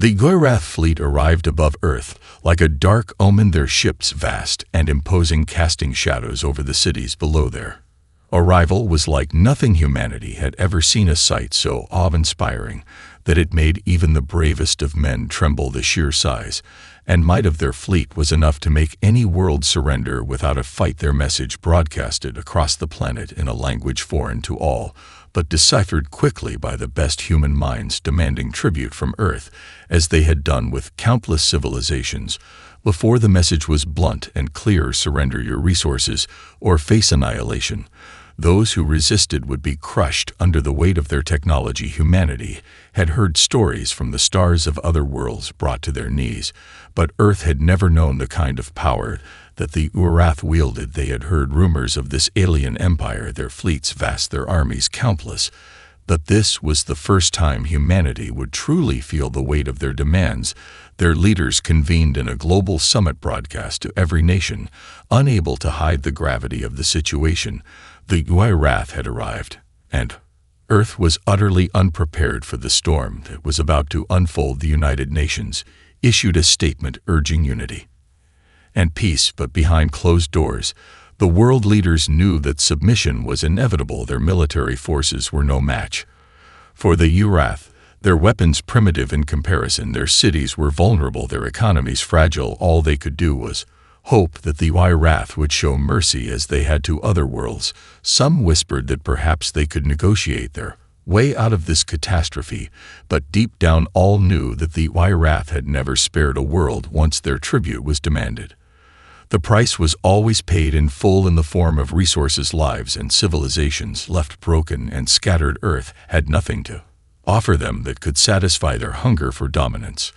The Goirath fleet arrived above Earth, like a dark omen, their ships vast and imposing, casting shadows over the cities below their arrival was like nothing humanity had ever seen, a sight so awe-inspiring that it made even the bravest of men tremble. The sheer size and might of their fleet was enough to make any world surrender without a fight. Their message, broadcasted across the planet in a language foreign to all, but deciphered quickly by the best human minds, demanding tribute from Earth, as they had done with countless civilizations before. The message was blunt and clear: surrender your resources or face annihilation. Those who resisted would be crushed under the weight of their technology. Humanity had heard stories from the stars of other worlds brought to their knees, but Earth had never known the kind of power that the Goirath wielded. They had heard rumors of this alien empire, their fleets vast, their armies countless, but this was the first time humanity would truly feel the weight of their demands. Their leaders convened in a global summit, broadcast to every nation, unable to hide the gravity of the situation. The Goirath had arrived, and Earth was utterly unprepared for the storm that was about to unfold. The United Nations issued a statement urging unity and peace, but behind closed doors, the world leaders knew that submission was inevitable. Their military forces were no match for the Goirath, their weapons primitive in comparison, their cities were vulnerable, their economies fragile. All they could do was hope that the Goirath would show mercy as they had to other worlds. Some whispered that perhaps they could negotiate their way out of this catastrophe, but deep down all knew that the Goirath had never spared a world once their tribute was demanded. The price was always paid in full in the form of resources, lives, and civilizations. Left broken and scattered, Earth had nothing to offer them that could satisfy their hunger for dominance.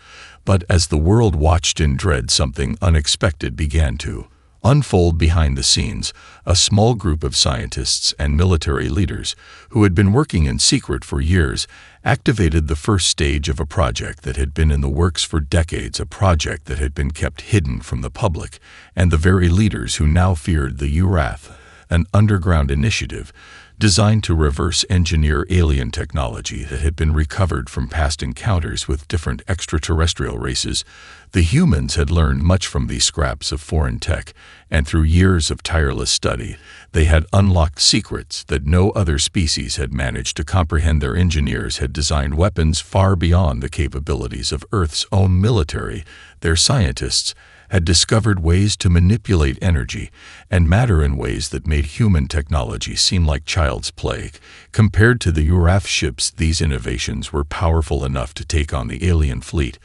But as the world watched in dread, something unexpected began to unfold behind the scenes. A small group of scientists and military leaders who had been working in secret for years activated the first stage of a project that had been in the works for decades, a project that had been kept hidden from the public and the very leaders who now feared the Goirath, an underground initiative designed to reverse engineer alien technology that had been recovered from past encounters with different extraterrestrial races. The humans had learned much from these scraps of foreign tech, and through years of tireless study, they had unlocked secrets that no other species had managed to comprehend. Their engineers had designed weapons far beyond the capabilities of Earth's own military. Their scientists had discovered ways to manipulate energy and matter in ways that made human technology seem like child's play. Compared to the Goirath ships, these innovations were powerful enough to take on the alien fleet,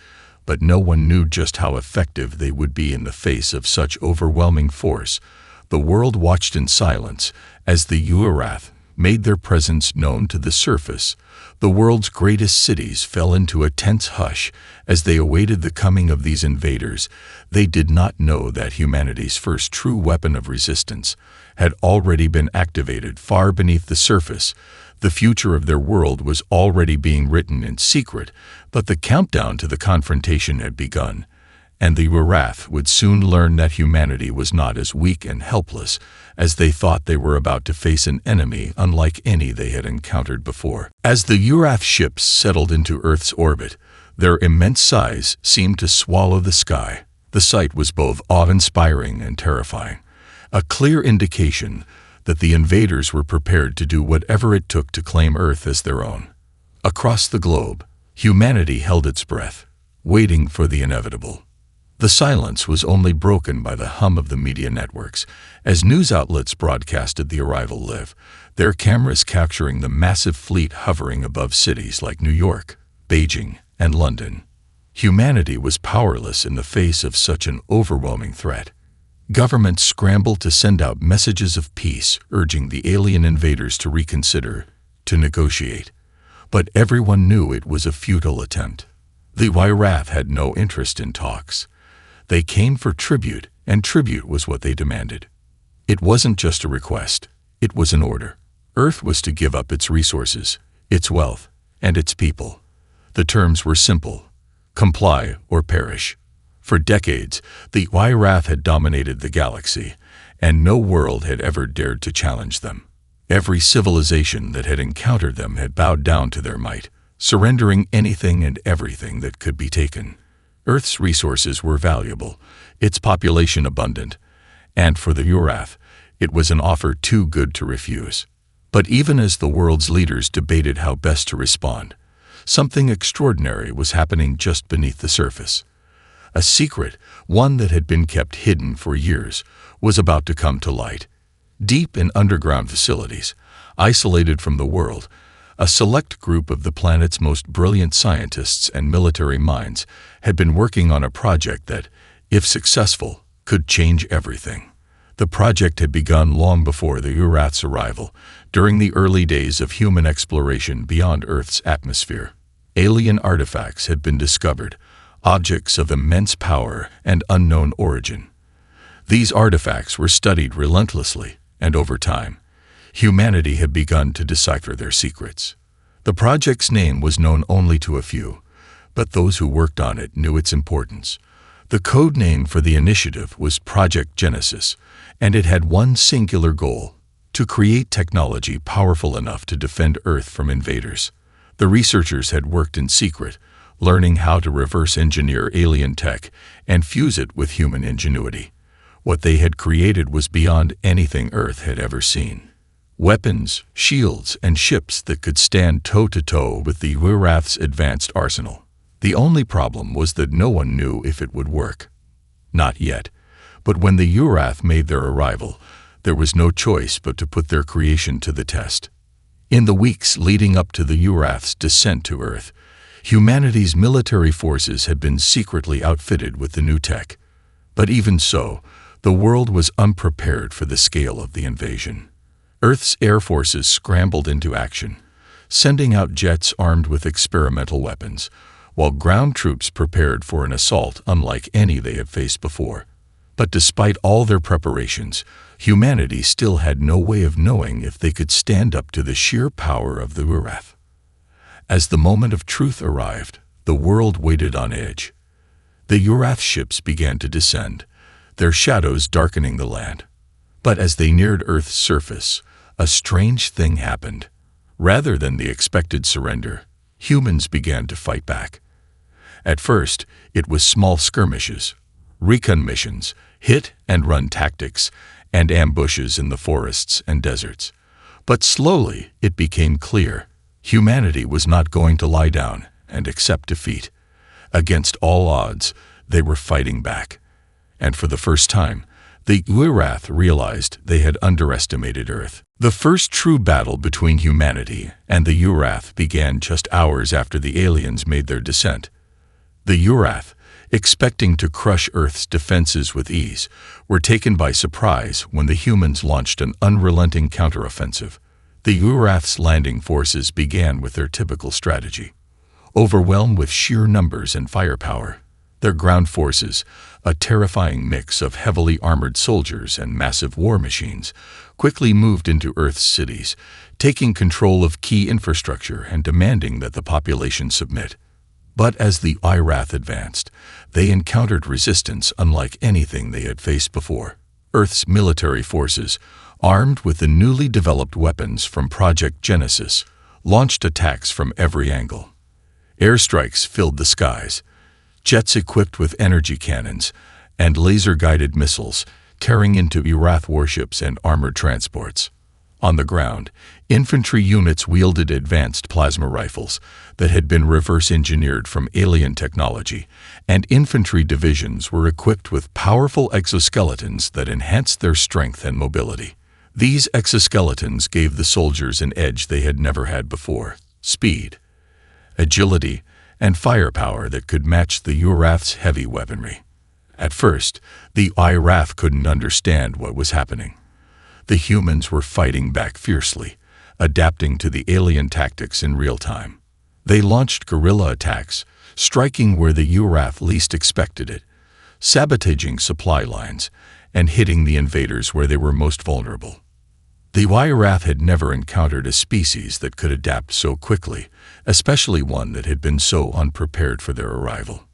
but no one knew just how effective they would be in the face of such overwhelming force. The world watched in silence as the Goirath made their presence known to the surface. The world's greatest cities fell into a tense hush as they awaited the coming of these invaders. They did not know that humanity's first true weapon of resistance had already been activated far beneath the surface. The future of their world was already being written in secret, but the countdown to the confrontation had begun, and the Goirath would soon learn that humanity was not as weak and helpless as they thought. They were about to face an enemy unlike any they had encountered before. As the Goirath ships settled into Earth's orbit, their immense size seemed to swallow the sky. The sight was both awe-inspiring and terrifying, a clear indication that the invaders were prepared to do whatever it took to claim Earth as their own. Across the globe, humanity held its breath, waiting for the inevitable. The silence was only broken by the hum of the media networks as news outlets broadcasted the arrival live, their cameras capturing the massive fleet hovering above cities like New York, Beijing, and London. Humanity was powerless in the face of such an overwhelming threat. Governments scrambled to send out messages of peace, urging the alien invaders to reconsider, to negotiate. But everyone knew it was a futile attempt. The Goirath had no interest in talks. They came for tribute, and tribute was what they demanded. It wasn't just a request, it was an order. Earth was to give up its resources, its wealth, and its people. The terms were simple: comply or perish. For decades, the Goirath had dominated the galaxy, and no world had ever dared to challenge them. Every civilization that had encountered them had bowed down to their might. surrendering anything and everything that could be taken. Earth's resources were valuable, its population abundant, and for the Urath, it was an offer too good to refuse. But even as the world's leaders debated how best to respond, something extraordinary was happening just beneath the surface. A secret, one that had been kept hidden for years, was about to come to light. Deep in underground facilities, isolated from the world, a select group of the planet's most brilliant scientists and military minds had been working on a project that, if successful, could change everything. The project had begun long before the Urath's arrival, during the early days of human exploration beyond Earth's atmosphere. Alien artifacts had been discovered, objects of immense power and unknown origin. These artifacts were studied relentlessly, and over time, humanity had begun to decipher their secrets. The project's name was known only to a few, but those who worked on it knew its importance. The code name for the initiative was Project Genesis, and it had one singular goal: to create technology powerful enough to defend Earth from invaders. The researchers had worked in secret, learning how to reverse engineer alien tech and fuse it with human ingenuity. What they had created was beyond anything Earth had ever seen. Weapons, shields, and ships that could stand toe-to-toe with the Urath's advanced arsenal. The only problem was that no one knew if it would work. Not yet, but when the Urath made their arrival, there was no choice but to put their creation to the test. In the weeks leading up to the Urath's descent to Earth, humanity's military forces had been secretly outfitted with the new tech. But even so, the world was unprepared for the scale of the invasion. Earth's air forces scrambled into action, sending out jets armed with experimental weapons, while ground troops prepared for an assault unlike any they had faced before. But despite all their preparations, humanity still had no way of knowing if they could stand up to the sheer power of the Urath. As the moment of truth arrived, the world waited on edge. The Urath ships began to descend, their shadows darkening the land. But as they neared Earth's surface, a strange thing happened. Rather than the expected surrender, humans began to fight back. At first, it was small skirmishes, recon missions, hit-and-run tactics, and ambushes in the forests and deserts. But slowly, it became clear humanity was not going to lie down and accept defeat. Against all odds, they were fighting back. And for the first time, the Urath realized they had underestimated Earth. The first true battle between humanity and the Urath began just hours after the aliens made their descent. The Urath, expecting to crush Earth's defenses with ease, were taken by surprise when the humans launched an unrelenting counteroffensive. The Urath's landing forces began with their typical strategy. Overwhelmed with sheer numbers and firepower, their ground forces, a terrifying mix of heavily armored soldiers and massive war machines, quickly moved into Earth's cities, taking control of key infrastructure and demanding that the population submit. But as the Urath advanced, they encountered resistance unlike anything they had faced before. Earth's military forces, armed with the newly developed weapons from Project Genesis, launched attacks from every angle. Airstrikes filled the skies, jets equipped with energy cannons, and laser-guided missiles tearing into Urath warships and armored transports. On the ground, infantry units wielded advanced plasma rifles that had been reverse-engineered from alien technology, and infantry divisions were equipped with powerful exoskeletons that enhanced their strength and mobility. These exoskeletons gave the soldiers an edge they had never had before: speed, agility, and firepower that could match the Urath's heavy weaponry. At first, the Urath couldn't understand what was happening. The humans were fighting back fiercely, adapting to the alien tactics in real time. They launched guerrilla attacks, striking where the Urath least expected it, sabotaging supply lines, and hitting the invaders where they were most vulnerable. The Urath had never encountered a species that could adapt so quickly, especially one that had been so unprepared for their arrival.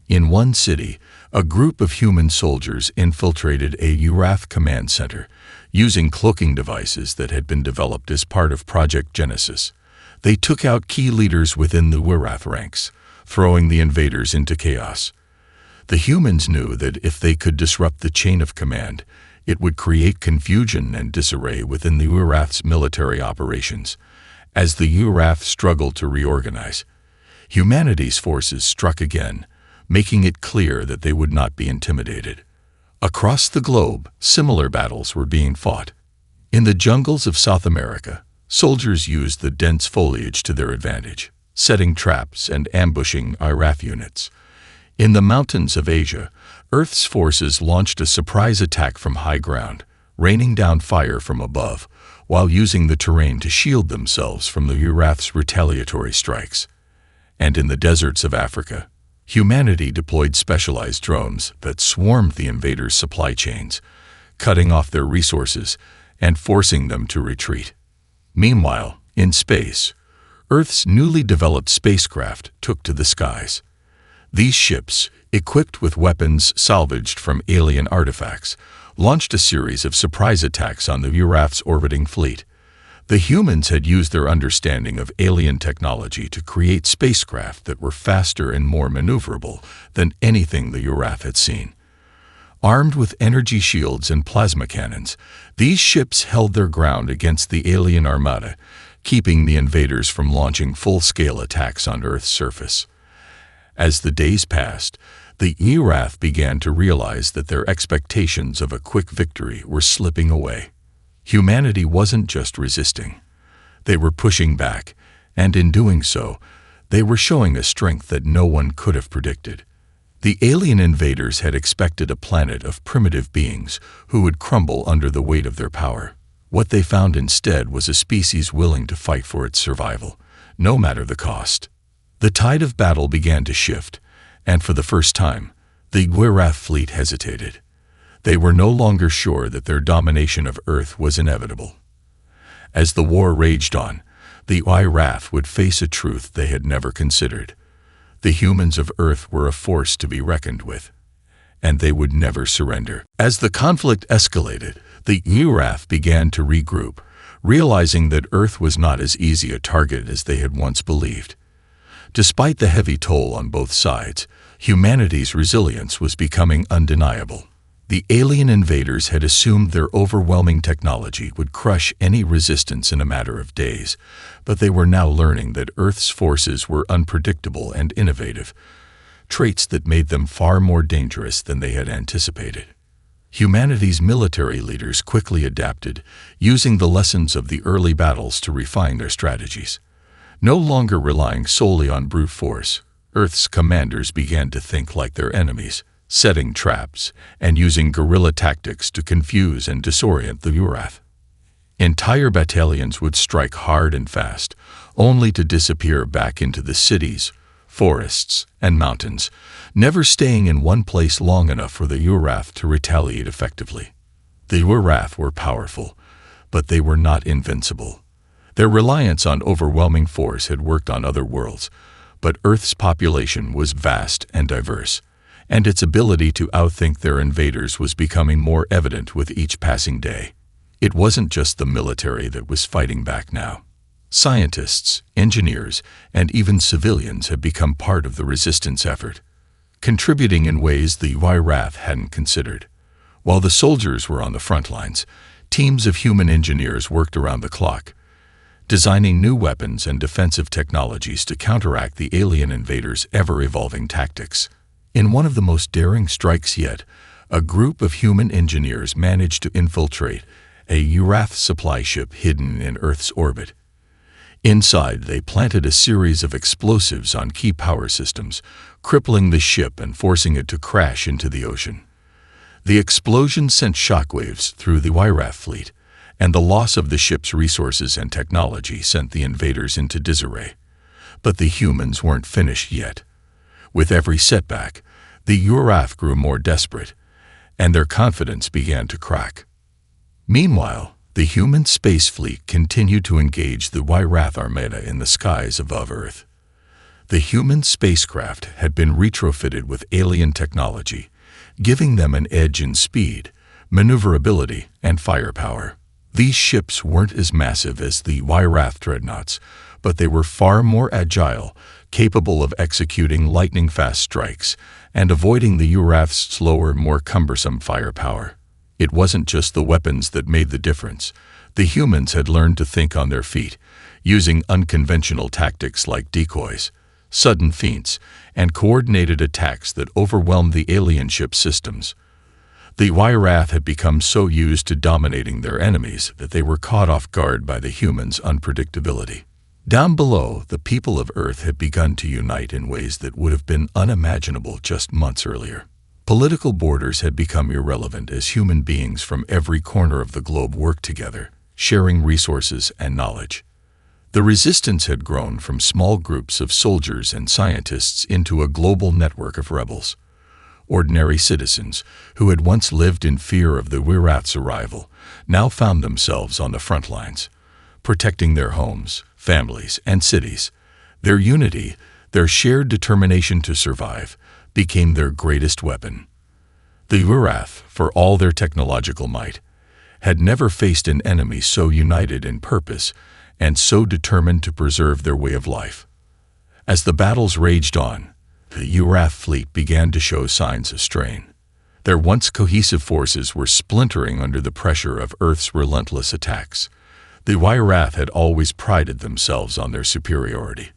In one city, a group of human soldiers infiltrated a Urath command center, using cloaking devices that had been developed as part of Project Genesis. They took out key leaders within the Wirath ranks, throwing the invaders into chaos. The humans knew that if they could disrupt the chain of command, it would create confusion and disarray within the Wirath's military operations. As the Wirath struggled to reorganize, humanity's forces struck again, making it clear that they would not be intimidated. Across the globe, similar battles were being fought. In the jungles of South America, soldiers used the dense foliage to their advantage, setting traps and ambushing Wirath units. In the mountains of Asia, Earth's forces launched a surprise attack from high ground, raining down fire from above, while using the terrain to shield themselves from the Wirath's retaliatory strikes. And in the deserts of Africa, humanity deployed specialized drones that swarmed the invaders' supply chains, cutting off their resources and forcing them to retreat. Meanwhile, in space, Earth's newly developed spacecraft took to the skies. These ships, equipped with weapons salvaged from alien artifacts, launched a series of surprise attacks on the Wirath's orbiting fleet. The humans had used their understanding of alien technology to create spacecraft that were faster and more maneuverable than anything the Wirath had seen. Armed with energy shields and plasma cannons, these ships held their ground against the alien armada, keeping the invaders from launching full-scale attacks on Earth's surface. As the days passed, the Wirath began to realize that their expectations of a quick victory were slipping away. Humanity wasn't just resisting. They were pushing back, and in doing so, they were showing a strength that no one could have predicted. The alien invaders had expected a planet of primitive beings who would crumble under the weight of their power. What they found instead was a species willing to fight for its survival, no matter the cost. The tide of battle began to shift, and for the first time, the Wirath fleet hesitated. They were no longer sure that their domination of Earth was inevitable. As the war raged on, the Wirath would face a truth they had never considered. The humans of Earth were a force to be reckoned with, and they would never surrender. As the conflict escalated, the Wirath began to regroup, realizing that Earth was not as easy a target as they had once believed. Despite the heavy toll on both sides, humanity's resilience was becoming undeniable. The alien invaders had assumed their overwhelming technology would crush any resistance in a matter of days, but they were now learning that Earth's forces were unpredictable and innovative, traits that made them far more dangerous than they had anticipated. Humanity's military leaders quickly adapted, using the lessons of the early battles to refine their strategies. No longer relying solely on brute force, Earth's commanders began to think like their enemies, setting traps and using guerrilla tactics to confuse and disorient the Wirath. Entire battalions would strike hard and fast, only to disappear back into the cities, forests, and mountains, never staying in one place long enough for the Wirath to retaliate effectively. The Wirath were powerful, but they were not invincible. Their reliance on overwhelming force had worked on other worlds, but Earth's population was vast and diverse, and its ability to outthink their invaders was becoming more evident with each passing day. It wasn't just the military that was fighting back now. Scientists, engineers, and even civilians had become part of the resistance effort, contributing in ways the Wirath hadn't considered. While the soldiers were on the front lines, teams of human engineers worked around the clock, designing new weapons and defensive technologies to counteract the alien invaders' ever-evolving tactics. In one of the most daring strikes yet, a group of human engineers managed to infiltrate a Wirath supply ship hidden in Earth's orbit. Inside, they planted a series of explosives on key power systems, crippling the ship and forcing it to crash into the ocean. The explosion sent shockwaves through the Wirath fleet, and the loss of the ship's resources and technology sent the invaders into disarray. But the humans weren't finished yet. With every setback, the Wirath grew more desperate, and their confidence began to crack. Meanwhile, the human space fleet continued to engage the Wirath armada in the skies above Earth. The human spacecraft had been retrofitted with alien technology, giving them an edge in speed, maneuverability, and firepower. These ships weren't as massive as the Wirath dreadnoughts, but they were far more agile, capable of executing lightning-fast strikes and avoiding the Urath's slower, more cumbersome firepower. It wasn't just the weapons that made the difference. The humans had learned to think on their feet, using unconventional tactics like decoys, sudden feints, and coordinated attacks that overwhelmed the alien ship systems. The Urath had become so used to dominating their enemies that they were caught off guard by the humans' unpredictability. Down below, the people of Earth had begun to unite in ways that would have been unimaginable just months earlier. Political borders had become irrelevant as human beings from every corner of the globe worked together, sharing resources and knowledge. The resistance had grown from small groups of soldiers and scientists into a global network of rebels. Ordinary citizens, who had once lived in fear of the Urath's arrival, now found themselves on the front lines, protecting their homes, families, and cities. Their unity, their shared determination to survive, became their greatest weapon. The Urath, for all their technological might, had never faced an enemy so united in purpose and so determined to preserve their way of life. As the battles raged on, the Urath fleet began to show signs of strain. Their once cohesive forces were splintering under the pressure of Earth's relentless attacks. The Urath had always prided themselves on their superiority,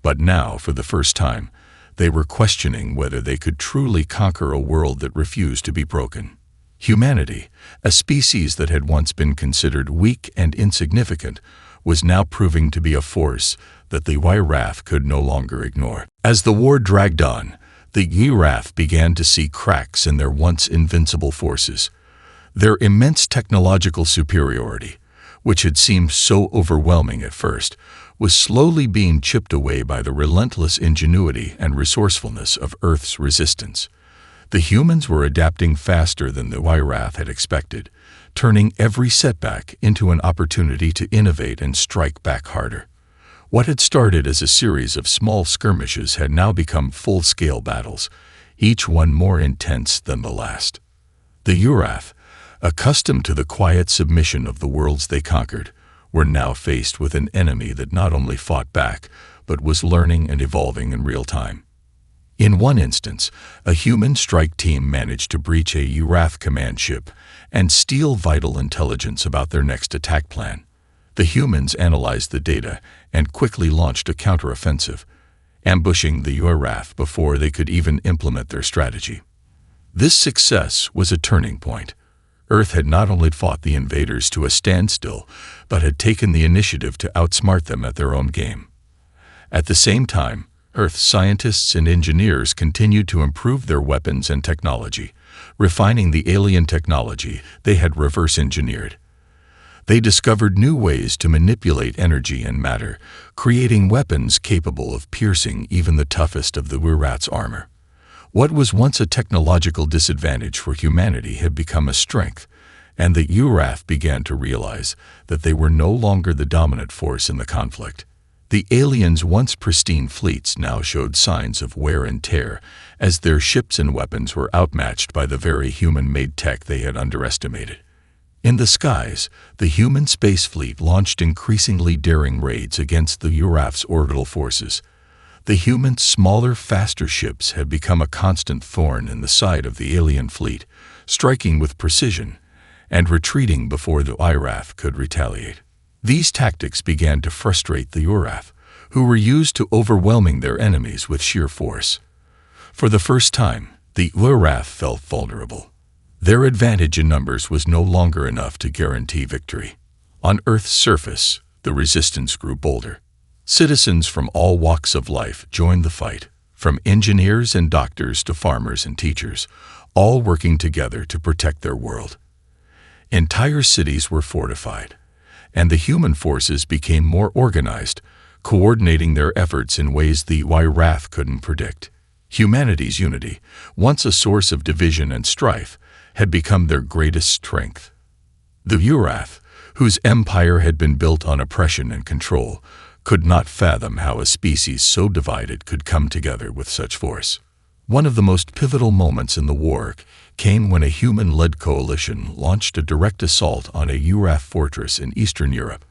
but now, for the first time, they were questioning whether they could truly conquer a world that refused to be broken. Humanity, a species that had once been considered weak and insignificant, was now proving to be a force that the Urath could no longer ignore. As the war dragged on, the Urath began to see cracks in their once invincible forces. Their immense technological superiority, which had seemed so overwhelming at first, was slowly being chipped away by the relentless ingenuity and resourcefulness of Earth's resistance. The humans were adapting faster than the Urath had expected, turning every setback into an opportunity to innovate and strike back harder. What had started as a series of small skirmishes had now become full-scale battles, each one more intense than the last. The Urath, accustomed to the quiet submission of the worlds they conquered, were now faced with an enemy that not only fought back, but was learning and evolving in real time. In one instance, a human strike team managed to breach a Urath command ship and steal vital intelligence about their next attack plan. The humans analyzed the data and quickly launched a counteroffensive, ambushing the Urath before they could even implement their strategy. This success was a turning point. Earth had not only fought the invaders to a standstill, but had taken the initiative to outsmart them at their own game. At the same time, Earth's scientists and engineers continued to improve their weapons and technology, refining the alien technology they had reverse-engineered. They discovered new ways to manipulate energy and matter, creating weapons capable of piercing even the toughest of the Urath's armor. What was once a technological disadvantage for humanity had become a strength, and the Urath began to realize that they were no longer the dominant force in the conflict. The aliens' once pristine fleets now showed signs of wear and tear, as their ships and weapons were outmatched by the very human-made tech they had underestimated. In the skies, the human space fleet launched increasingly daring raids against the Urath's orbital forces. The human, smaller, faster ships had become a constant thorn in the side of the alien fleet, striking with precision and retreating before the Urath could retaliate. These tactics began to frustrate the Urath, who were used to overwhelming their enemies with sheer force. For the first time, the Urath felt vulnerable. Their advantage in numbers was no longer enough to guarantee victory. On Earth's surface, the resistance grew bolder. Citizens from all walks of life joined the fight, from engineers and doctors to farmers and teachers, all working together to protect their world. Entire cities were fortified, and the human forces became more organized, coordinating their efforts in ways the Urath couldn't predict. Humanity's unity, once a source of division and strife, had become their greatest strength. The Urath, whose empire had been built on oppression and control, could not fathom how a species so divided could come together with such force. One of the most pivotal moments in the war came when a human-led coalition launched a direct assault on a Urath fortress in Eastern Europe.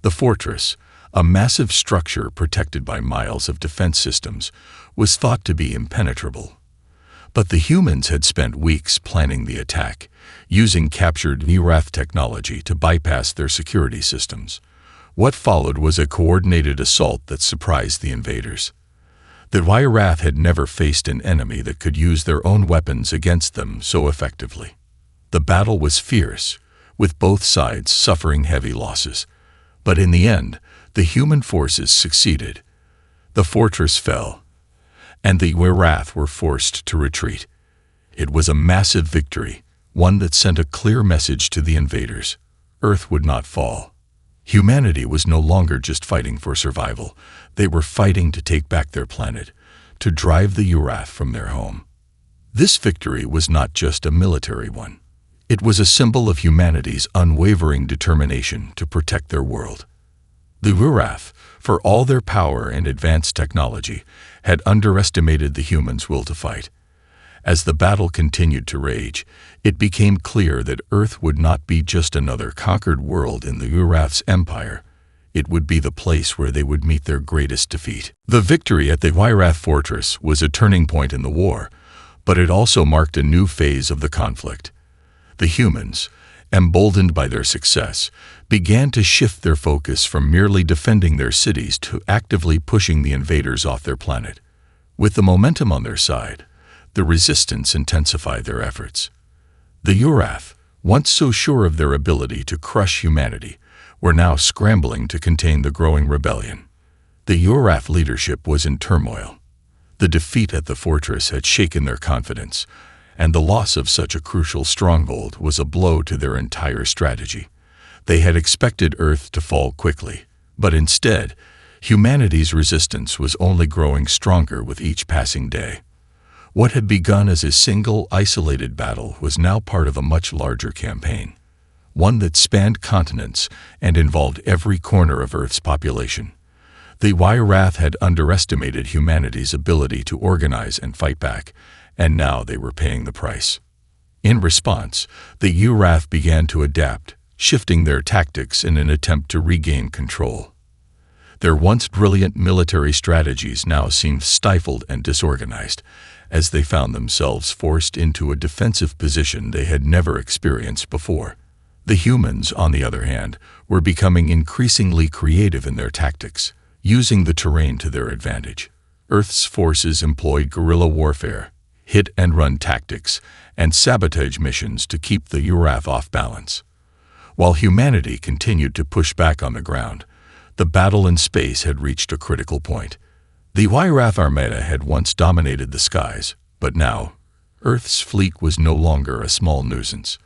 The fortress, A massive structure protected by miles of defense systems was thought to be impenetrable. But the humans had spent weeks planning the attack, using captured Neurath technology to bypass their security systems. What followed was a coordinated assault that surprised the invaders. The Neurath had never faced an enemy that could use their own weapons against them so effectively. The battle was fierce, with both sides suffering heavy losses. But in the end, the human forces succeeded. The fortress fell, and the Neurath were forced to retreat. It was a massive victory, one that sent a clear message to the invaders. Earth would not fall. Humanity was no longer just fighting for survival. They were fighting to take back their planet, to drive the Neurath from their home. This victory was not just a military one. It was a symbol of humanity's unwavering determination to protect their world. The Neurath, for all their power and advanced technology, had underestimated the humans' will to fight. As the battle continued to rage, it became clear that Earth would not be just another conquered world in the Neurath's empire. It would be the place where they would meet their greatest defeat. The victory at the Neurath fortress was a turning point in the war, but it also marked a new phase of the conflict. The humans, emboldened by their success, began to shift their focus from merely defending their cities to actively pushing the invaders off their planet. With the momentum on their side, the resistance intensified their efforts. The Neurath, once so sure of their ability to crush humanity, were now scrambling to contain the growing rebellion. The Neurath leadership was in turmoil. The defeat at the fortress had shaken their confidence, and the loss of such a crucial stronghold was a blow to their entire strategy. They had expected Earth to fall quickly, but instead, humanity's resistance was only growing stronger with each passing day. What had begun as a single, isolated battle was now part of a much larger campaign, one that spanned continents and involved every corner of Earth's population. The Neurath had underestimated humanity's ability to organize and fight back, and now they were paying the price. In response, the Neurath began to adapt, shifting their tactics in an attempt to regain control. Their once brilliant military strategies now seemed stifled and disorganized, as they found themselves forced into a defensive position they had never experienced before. The humans, on the other hand, were becoming increasingly creative in their tactics, using the terrain to their advantage. Earth's forces employed guerrilla warfare, hit-and-run tactics, and sabotage missions to keep the Neurath off balance. While humanity continued to push back on the ground, the battle in space had reached a critical point. The Neurath Armada had once dominated the skies, but now, Earth's fleet was no longer a small nuisance.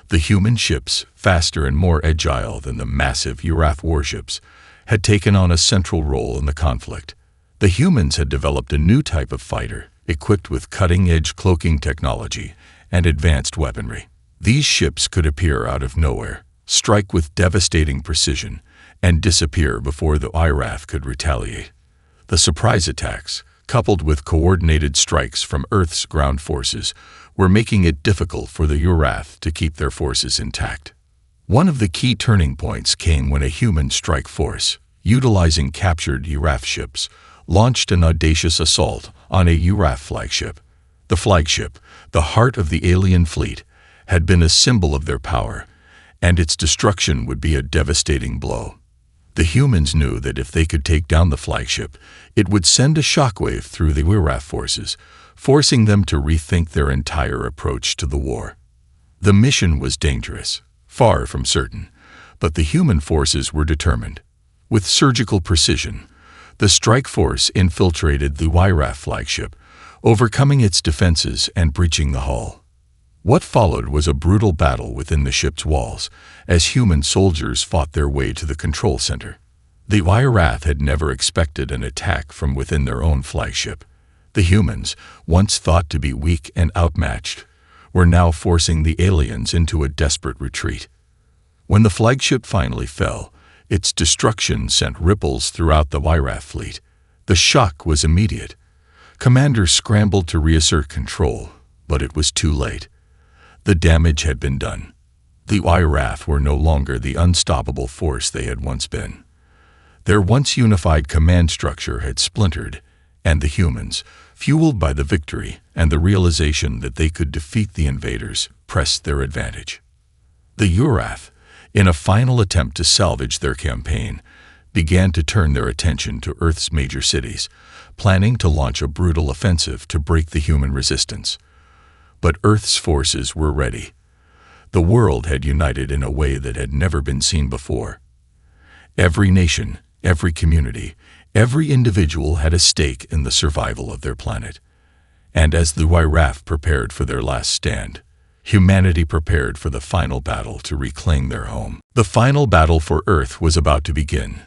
The human ships, faster and more agile than the massive Neurath warships, had taken on a central role in the conflict. The humans had developed a new type of fighter, equipped with cutting-edge cloaking technology and advanced weaponry. These ships could appear out of nowhere, strike with devastating precision, and disappear before the Neurath could retaliate. The surprise attacks, coupled with coordinated strikes from Earth's ground forces, were making it difficult for the Neurath to keep their forces intact. One of the key turning points came when a human strike force, utilizing captured Neurath ships, launched an audacious assault on a Neurath flagship. The flagship, the heart of the alien fleet, had been a symbol of their power, and its destruction would be a devastating blow. The humans knew that if they could take down the flagship, it would send a shockwave through the Neurath forces, forcing them to rethink their entire approach to the war. The mission was dangerous, far from certain, but the human forces were determined. With surgical precision, the strike force infiltrated the Neurath flagship, overcoming its defenses and breaching the hull. What followed was a brutal battle within the ship's walls, as human soldiers fought their way to the control center. The Neurath had never expected an attack from within their own flagship. The humans, once thought to be weak and outmatched, were now forcing the aliens into a desperate retreat. When the flagship finally fell, its destruction sent ripples throughout the Neurath fleet. The shock was immediate. Commanders scrambled to reassert control, but it was too late. The damage had been done. The Neurath were no longer the unstoppable force they had once been. Their once unified command structure had splintered, and the humans, fueled by the victory and the realization that they could defeat the invaders, pressed their advantage. The Urath, in a final attempt to salvage their campaign, began to turn their attention to Earth's major cities, planning to launch a brutal offensive to break the human resistance. But Earth's forces were ready. The world had united in a way that had never been seen before. Every nation, every community, every individual had a stake in the survival of their planet. And as the Urath prepared for their last stand, humanity prepared for the final battle to reclaim their home. The final battle for Earth was about to begin.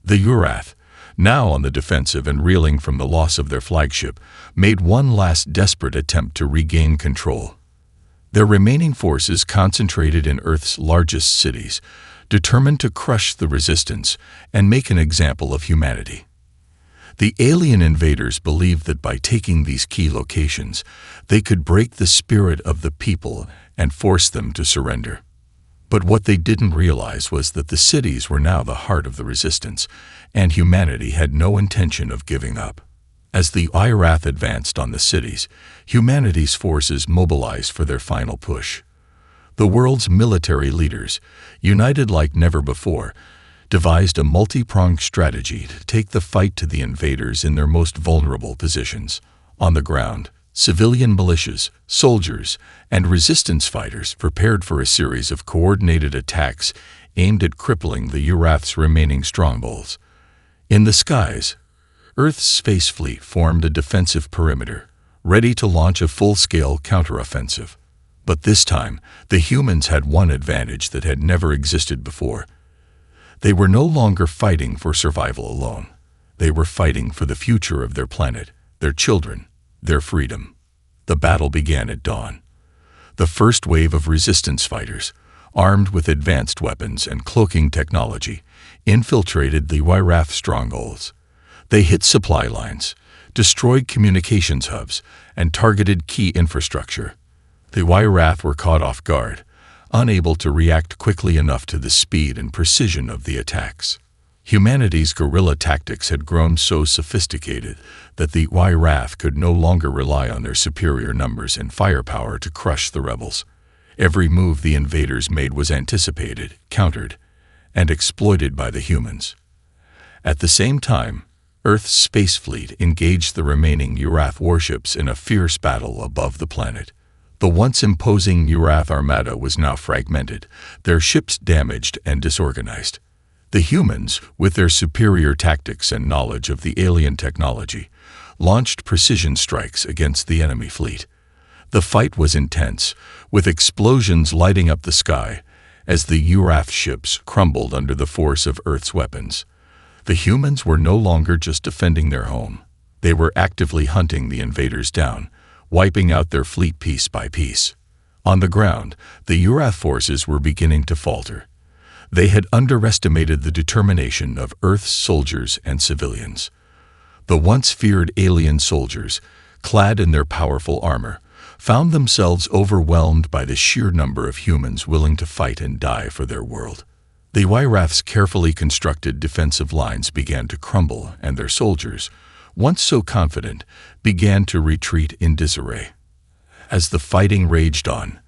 The Urath, now on the defensive and reeling from the loss of their flagship, made one last desperate attempt to regain control. Their remaining forces concentrated in Earth's largest cities, determined to crush the resistance and make an example of humanity. The alien invaders believed that by taking these key locations, they could break the spirit of the people and force them to surrender. But what they didn't realize was that the cities were now the heart of the resistance, and humanity had no intention of giving up. As the Urath advanced on the cities, humanity's forces mobilized for their final push. The world's military leaders, united like never before, devised a multi-pronged strategy to take the fight to the invaders in their most vulnerable positions. On the ground, civilian militias, soldiers, and resistance fighters prepared for a series of coordinated attacks aimed at crippling the Urath's remaining strongholds. In the skies, Earth's space fleet formed a defensive perimeter, ready to launch a full-scale counteroffensive. But this time, the humans had one advantage that had never existed before. They were no longer fighting for survival alone. They were fighting for the future of their planet, their children, their freedom. The battle began at dawn. The first wave of resistance fighters, armed with advanced weapons and cloaking technology, infiltrated the Urath strongholds. They hit supply lines, destroyed communications hubs, and targeted key infrastructure. The Urath were caught off guard, unable to react quickly enough to the speed and precision of the attacks. Humanity's guerrilla tactics had grown so sophisticated that the Urath could no longer rely on their superior numbers and firepower to crush the rebels. Every move the invaders made was anticipated, countered, and exploited by the humans. At the same time, Earth's space fleet engaged the remaining Urath warships in a fierce battle above the planet. The once imposing Urath armada was now fragmented, their ships damaged and disorganized. The humans, with their superior tactics and knowledge of the alien technology, launched precision strikes against the enemy fleet. The fight was intense, with explosions lighting up the sky as the Urath ships crumbled under the force of Earth's weapons. The humans were no longer just defending their home. They were actively hunting the invaders down, wiping out their fleet piece by piece. On the ground, the Urath forces were beginning to falter. They had underestimated the determination of Earth's soldiers and civilians. The once feared alien soldiers, clad in their powerful armor, found themselves overwhelmed by the sheer number of humans willing to fight and die for their world. The Urath's carefully constructed defensive lines began to crumble, and their soldiers, once so confident, began to retreat in disarray. As the fighting raged on,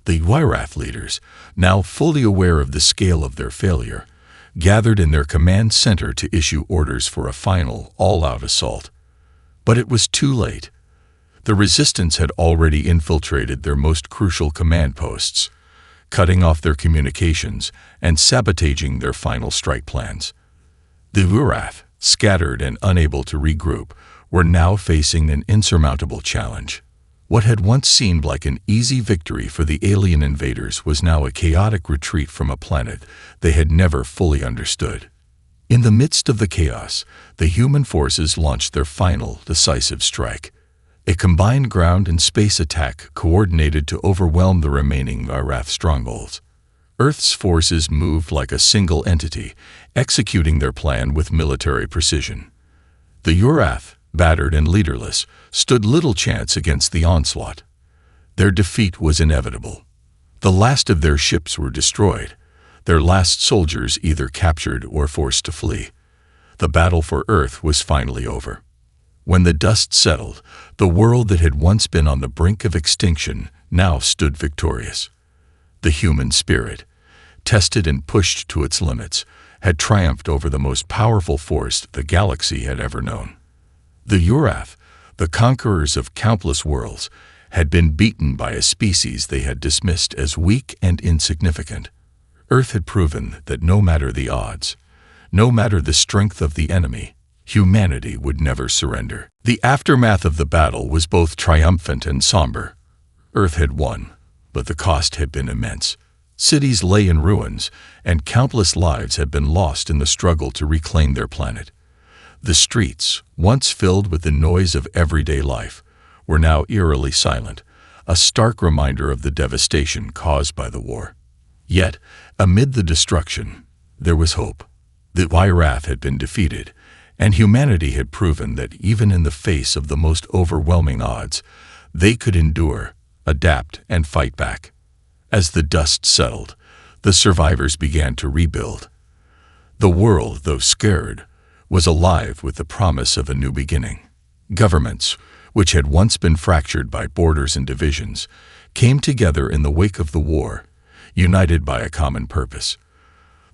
the Urath leaders, now fully aware of the scale of their failure, gathered in their command center to issue orders for a final, all-out assault. But it was too late. The resistance had already infiltrated their most crucial command posts, cutting off their communications and sabotaging their final strike plans. The Urath, scattered and unable to regroup, were now facing an insurmountable challenge. What had once seemed like an easy victory for the alien invaders was now a chaotic retreat from a planet they had never fully understood. In the midst of the chaos, the human forces launched their final, decisive strike. A combined ground and space attack coordinated to overwhelm the remaining Urath strongholds. Earth's forces moved like a single entity, executing their plan with military precision. The Urath, battered and leaderless, stood little chance against the onslaught. Their defeat was inevitable. The last of their ships were destroyed, their last soldiers either captured or forced to flee. The battle for Earth was finally over. When the dust settled, the world that had once been on the brink of extinction now stood victorious. The human spirit, tested and pushed to its limits, had triumphed over the most powerful force the galaxy had ever known. The Urath, the conquerors of countless worlds, had been beaten by a species they had dismissed as weak and insignificant. Earth had proven that no matter the odds, no matter the strength of the enemy, humanity would never surrender. The aftermath of the battle was both triumphant and somber. Earth had won, but the cost had been immense. Cities lay in ruins, and countless lives had been lost in the struggle to reclaim their planet. The streets, once filled with the noise of everyday life, were now eerily silent, a stark reminder of the devastation caused by the war. Yet, amid the destruction, there was hope. The Urath had been defeated, and humanity had proven that even in the face of the most overwhelming odds, they could endure, adapt, and fight back. As the dust settled, the survivors began to rebuild. The world, though scared, was alive with the promise of a new beginning. Governments, which had once been fractured by borders and divisions, came together in the wake of the war, united by a common purpose.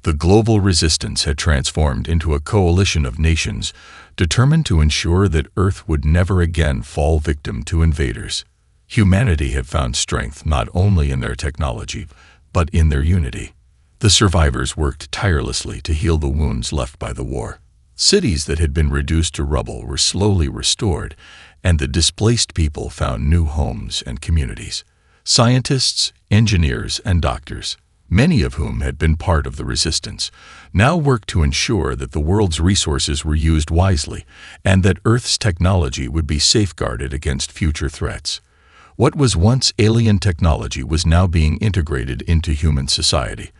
The global resistance had transformed into a coalition of nations determined to ensure that Earth would never again fall victim to invaders. Humanity had found strength not only in their technology, but in their unity. The survivors worked tirelessly to heal the wounds left by the war. Cities that had been reduced to rubble were slowly restored, and the displaced people found new homes and communities. Scientists, engineers, and doctors, many of whom had been part of the resistance, now worked to ensure that the world's resources were used wisely and that Earth's technology would be safeguarded against future threats. What was once alien technology was now being integrated into human society,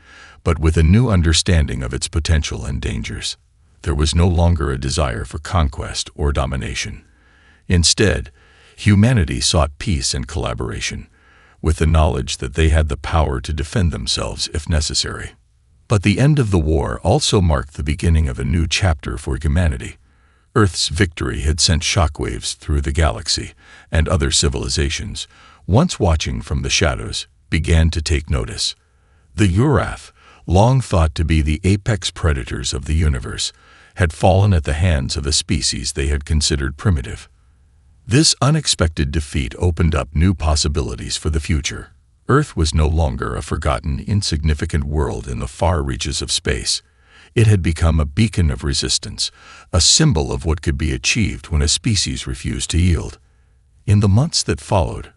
but with a new understanding of its potential and dangers. There was no longer a desire for conquest or domination. Instead, humanity sought peace and collaboration, with the knowledge that they had the power to defend themselves if necessary. But the end of the war also marked the beginning of a new chapter for humanity. Earth's victory had sent shockwaves through the galaxy, and other civilizations, once watching from the shadows, began to take notice. The Urath, long thought to be the apex predators of the universe, had fallen at the hands of a species they had considered primitive. This unexpected defeat opened up new possibilities for the future. Earth was no longer a forgotten, insignificant world in the far reaches of space. It had become a beacon of resistance, a symbol of what could be achieved when a species refused to yield. In the months that followed,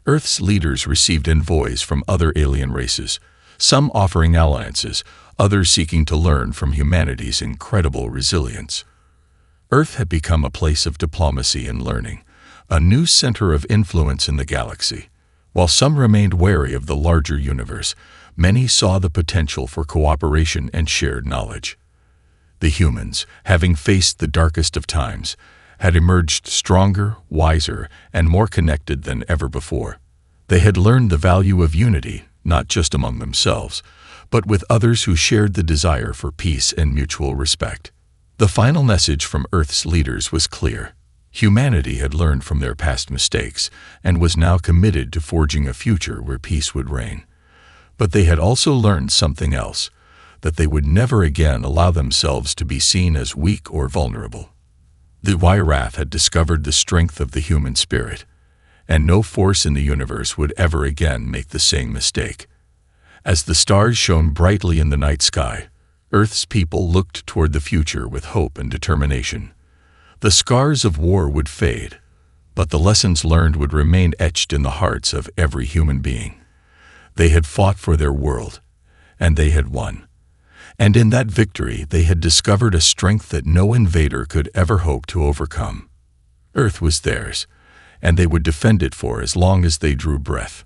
Earth's leaders received envoys from other alien races, some offering alliances, others seeking to learn from humanity's incredible resilience. Earth had become a place of diplomacy and learning, a new center of influence in the galaxy. While some remained wary of the larger universe, many saw the potential for cooperation and shared knowledge. The humans, having faced the darkest of times, had emerged stronger, wiser, and more connected than ever before. They had learned the value of unity, not just among themselves, but with others who shared the desire for peace and mutual respect. The final message from Earth's leaders was clear. Humanity had learned from their past mistakes and was now committed to forging a future where peace would reign. But they had also learned something else, that they would never again allow themselves to be seen as weak or vulnerable. The Urath had discovered the strength of the human spirit, and no force in the universe would ever again make the same mistake. As the stars shone brightly in the night sky, Earth's people looked toward the future with hope and determination. The scars of war would fade, but the lessons learned would remain etched in the hearts of every human being. They had fought for their world, and they had won. And in that victory, they had discovered a strength that no invader could ever hope to overcome. Earth was theirs, and they would defend it for as long as they drew breath.